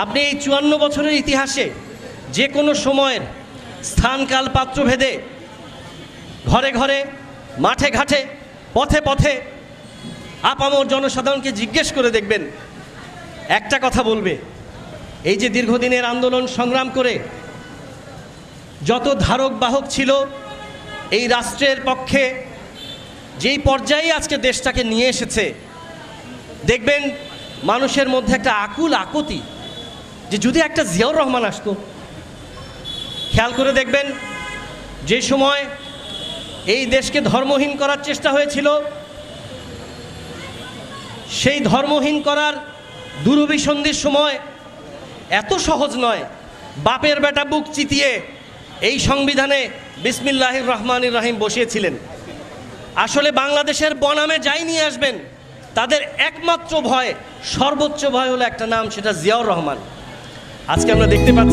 আপনি এই ৫৪ বছরের ইতিহাসে যে কোনো সময়ের স্থান কাল পাত্র ভেদে ঘরে ঘরে মাঠে ঘাটে পথে পথে আপামর জনসাধারণকে জিজ্ঞেস করে দেখবেন, একটা কথা বলবে, এই যে দীর্ঘদিনের আন্দোলন সংগ্রাম করে যত ধারক বাহক ছিল এই রাষ্ট্রের পক্ষে যেই পর্যায়ে আজকে দেশটাকে নিয়ে এসেছে, দেখবেন মানুষের মধ্যে একটা আকুল আকুতি যে যদি একটা জিয়াউর রহমান আসতো। খেয়াল করে দেখবেন, যে সময় এই দেশকে ধর্মহীন করার চেষ্টা হয়েছিল, সেই ধর্মহীন করার দুরভিসন্ধির সময় এত সহজ নয় বাপের বেটা বুক চিতিয়ে এই সংবিধানে বিসমিল্লাহির রহমানির রহিম বসিয়েছিলেন। আসলে বাংলাদেশের বনামে যাই নিয়ে আসবেন, তাদের একমাত্র ভয়, সর্বোচ্চ ভয় হলো একটা নাম, সেটা জিয়াউর রহমান। আজকে আমরা দেখতে পাচ্ছি